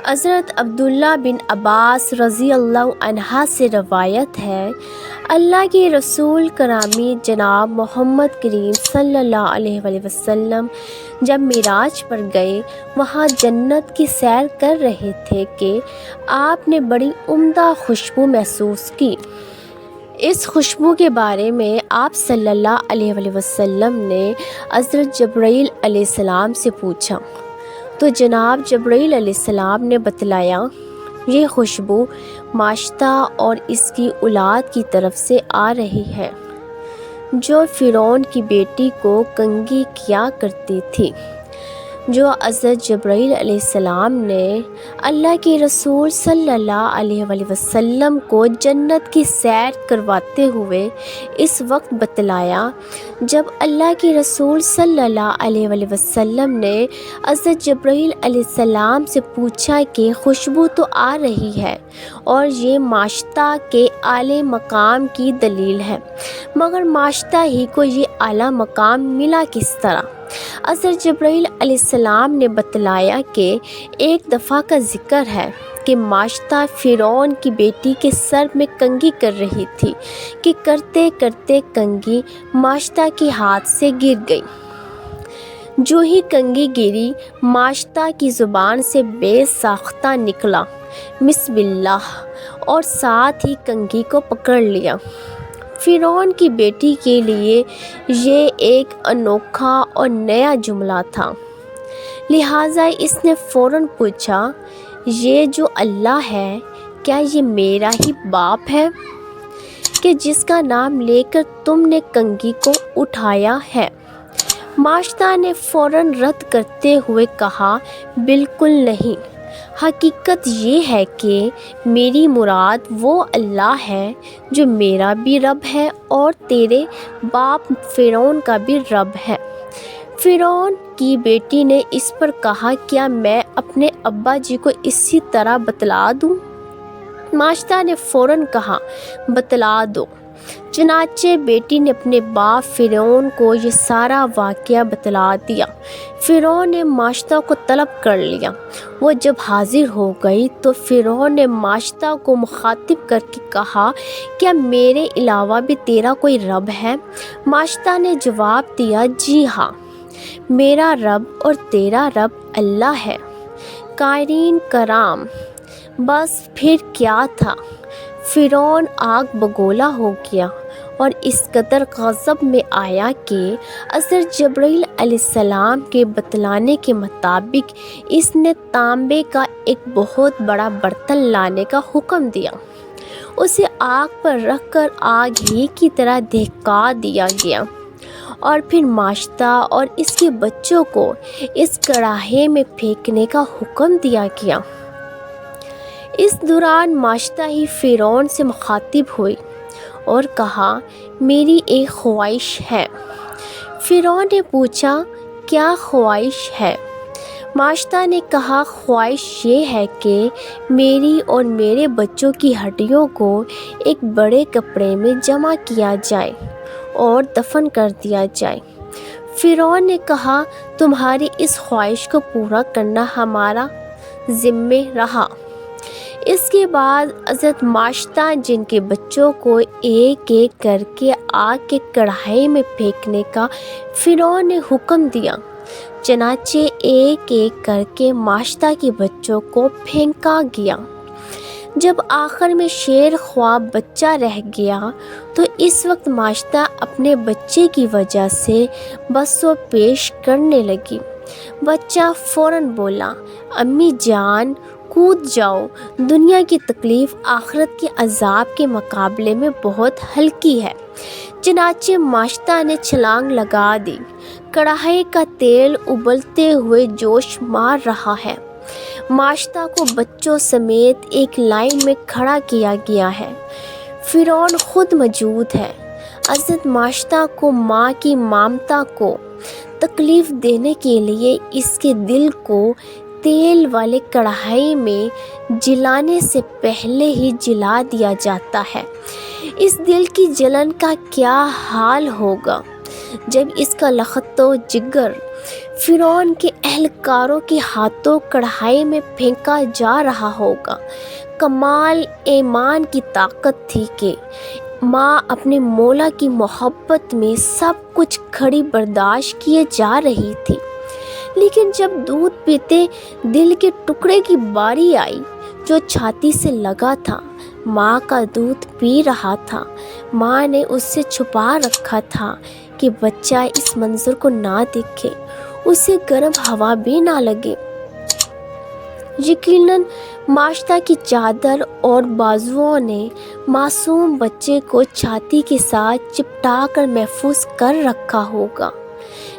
حضرت عبداللہ بن عباس رضی اللہ عنہ سے روایت ہے، اللہ کے رسول گرامی جناب محمد کریم صلی اللہ علیہ وآلہ وسلم جب معراج پر گئے، وہاں جنت کی سیر کر رہے تھے کہ آپ نے بڑی عمدہ خوشبو محسوس کی۔ اس خوشبو کے بارے میں آپ صلی اللہ علیہ وآلہ وسلم نے حضرت جبرائیل علیہ السلام سے پوچھا تو جناب جبرائیل علیہ السلام نے بتلایا، یہ خوشبو ماشطہ اور اس کی اولاد کی طرف سے آ رہی ہے جو فرعون کی بیٹی کو کنگھی کیا کرتی تھی۔ جو حضرت جبرائیل علیہ السلام نے اللہ کے رسول صلی اللہ علیہ وآلہ وسلم کو جنت کی سیر کرواتے ہوئے اس وقت بتلایا جب اللہ کے رسول صلی اللہ علیہ وآلہ وسلم نے حضرت جبرائیل علیہ السلام سے پوچھا کہ خوشبو تو آ رہی ہے اور یہ ماشطہ کے اعلی مقام کی دلیل ہے، مگر ماشطہ ہی کو یہ اعلیٰ مقام ملا کس طرح؟ حضرت جبرائیل علیہ السلام نے بتلایا کہ ایک دفعہ کا ذکر ہے کہ ماشطہ فرعون کی بیٹی کے سر میں کنگھی کر رہی تھی کہ کرتے کرتے کنگھی ماشطہ کے ہاتھ سے گر گئی۔ جو ہی کنگھی گری، ماشطہ کی زبان سے بے ساختہ نکلا بسم اللہ، اور ساتھ ہی کنگھی کو پکڑ لیا۔ فرعون کی بیٹی کے لیے یہ ایک انوکھا اور نیا جملہ تھا، لہٰذا اس نے فوراً پوچھا، یہ جو اللہ ہے کیا یہ میرا ہی باپ ہے کہ جس کا نام لے کر تم نے کنگھی کو اٹھایا ہے؟ ماشطہ نے فوراً رد کرتے ہوئے کہا، بالکل نہیں، حقیقت یہ ہے کہ میری مراد وہ اللہ ہے جو میرا بھی رب ہے اور تیرے باپ فرعون کا بھی رب ہے۔ فرعون کی بیٹی نے اس پر کہا، کیا میں اپنے ابا جی کو اسی طرح بتلا دوں؟ ماشطہ نے فوراً کہا، بتلا دو۔ چنانچہ بیٹی نے اپنے باپ فرعون کو یہ سارا واقعہ بتلا دیا۔ فرعون نے ماشطہ کو طلب کر لیا۔ وہ جب حاضر ہو گئی تو فرعون نے ماشطہ کو مخاطب کر کے کہا، کیا میرے علاوہ بھی تیرا کوئی رب ہے؟ ماشطہ نے جواب دیا، جی ہاں، میرا رب اور تیرا رب اللہ ہے۔ قائرین کرام، بس پھر کیا تھا؟ فرعون آگ بگولا ہو گیا اور اس قدر غضب میں آیا کہ حضرت جبرائیل علیہ السلام کے بتلانے کے مطابق اس نے تانبے کا ایک بہت بڑا برتن لانے کا حکم دیا۔ اسے آگ پر رکھ کر آگ ہی کی طرح دہکا دیا گیا اور پھر ماشطہ اور اس کے بچوں کو اس کڑاہے میں پھینکنے کا حکم دیا گیا۔ اس دوران ماشطہ ہی فرعون سے مخاطب ہوئی اور کہا، میری ایک خواہش ہے۔ فرعون نے پوچھا، کیا خواہش ہے؟ ماشطہ نے کہا، خواہش یہ ہے کہ میری اور میرے بچوں کی ہڈیوں کو ایک بڑے کپڑے میں جمع کیا جائے اور دفن کر دیا جائے۔ فرعون نے کہا، تمہاری اس خواہش کو پورا کرنا ہمارا ذمہ رہا۔ اس کے بعد حضرت ماشطہ جن کے بچوں کو ایک ایک کر کے آگ کے کڑاہے میں پھینکنے کا فرعون نے حکم دیا، چنانچہ ایک ایک کر کے ماشطہ کے بچوں کو پھینکا گیا۔ جب آخر میں شیر خواب بچہ رہ گیا تو اس وقت ماشطہ اپنے بچے کی وجہ سے بس و پیش کرنے لگی۔ بچہ فوراً بولا، امی جان کود جاؤ، دنیا کی تکلیف آخرت کے عذاب کے مقابلے میں بہت ہلکی ہے۔ چنانچہ ماشطہ نے چھلانگ لگا دی۔ کڑاہے کا تیل ابلتے ہوئے جوش مار رہا ہے۔ ماشطہ کو بچوں سمیت ایک لائن میں کھڑا کیا گیا ہے۔ فرعون خود موجود ہے۔ حضرت ماشطہ کو ماں کی ممتا کو تکلیف دینے کے لیے اس کے دل کو تیل والے کڑاہے میں جلانے سے پہلے ہی جلا دیا جاتا ہے۔ اس دل کی جلن کا کیا حال ہوگا جب اس کا لخت و جگر فرعون کے اہلکاروں کے ہاتھوں کڑھائی میں پھینکا جا رہا ہوگا۔ کمال ایمان کی طاقت تھی کہ ماں اپنے مولا کی محبت میں سب کچھ کھڑی برداشت کیے جا رہی تھی، لیکن جب دودھ پیتے دل کے ٹکڑے کی باری آئی جو چھاتی سے لگا تھا، ماں کا دودھ پی رہا تھا، ماں نے اس سے چھپا رکھا تھا کہ بچہ اس منظر کو نہ دیکھے، اسے گرم ہوا بھی نہ لگے۔ یقیناً معاشتہ کی چادر اور بازوؤں نے معصوم بچے کو چھاتی کے ساتھ چپٹا کر محفوظ کر رکھا ہوگا،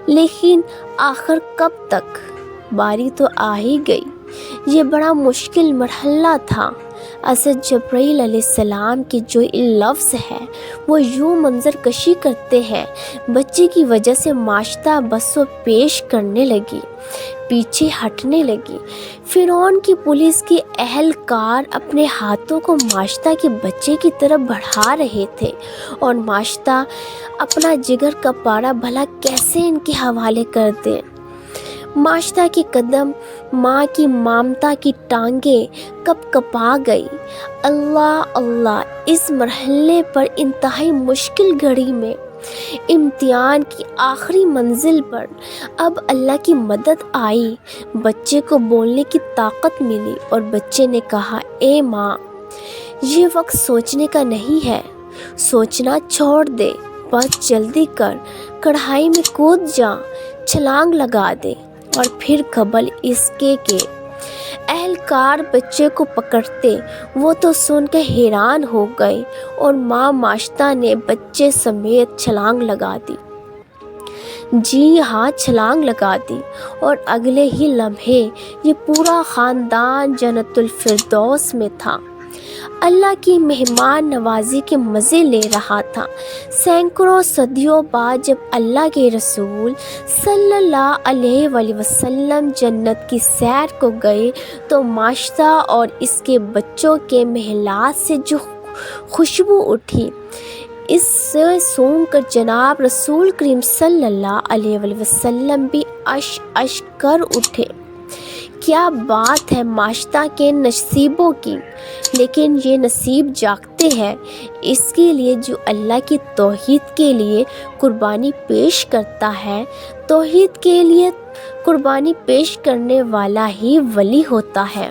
لیکن آخر کب تک؟ باری تو آ ہی گئی۔ یہ بڑا مشکل مرحلہ تھا۔ حضرت جبرائیل علیہ السلام کے جو لفظ ہے وہ یوں منظر کشی کرتے ہیں۔ بچے کی وجہ سے معاشتہ بس و پیش کرنے لگی، پیچھے ہٹنے لگی۔ فرعون کی پولیس کے اہلکار اپنے ہاتھوں کو معاشتہ کے بچے کی طرف بڑھا رہے تھے، اور معاشتہ اپنا جگر کا پاڑا بھلا کیسے ان کے حوالے کر دے۔ معاشتہ کے قدم، ماں کی ممتا کی ٹانگیں کپ کپا گئی۔ اللہ اللہ، اس مرحلے پر انتہائی مشکل گھڑی میں، امتحان کی آخری منزل پر اب اللہ کی مدد آئی۔ بچے کو بولنے کی طاقت ملی اور بچے نے کہا، اے ماں، یہ وقت سوچنے کا نہیں ہے، سوچنا چھوڑ دے، بس جلدی کر، کڑھائی میں کود جا، چھلانگ لگا دے۔ اور پھر قبل اس کے اہلکار بچے کو پکڑتے، وہ تو سن کے حیران ہو گئے، اور ماں معاشتہ نے بچے سمیت چھلانگ لگا دی۔ جی ہاں، چھلانگ لگا دی، اور اگلے ہی لمحے یہ پورا خاندان جنت الفردوس میں تھا، اللہ کی مہمان نوازی کے مزے لے رہا تھا۔ سینکڑوں صدیوں بعد جب اللہ کے رسول صلی اللہ علیہ وآلہ وسلم جنت کی سیر کو گئے تو معاشتہ اور اس کے بچوں کے محلات سے جو خوشبو اٹھی، اس سے سونگ کر جناب رسول کریم صلی اللہ علیہ وآلہ وسلم بھی عش عش کر اٹھے۔ کیا بات ہے معاشتہ کے نصیبوں کی! لیکن یہ نصیب جاگتے ہیں اس کے لیے جو اللہ کی توحید کے لیے قربانی پیش کرتا ہے۔ توحید کے لیے قربانی پیش کرنے والا ہی ولی ہوتا ہے۔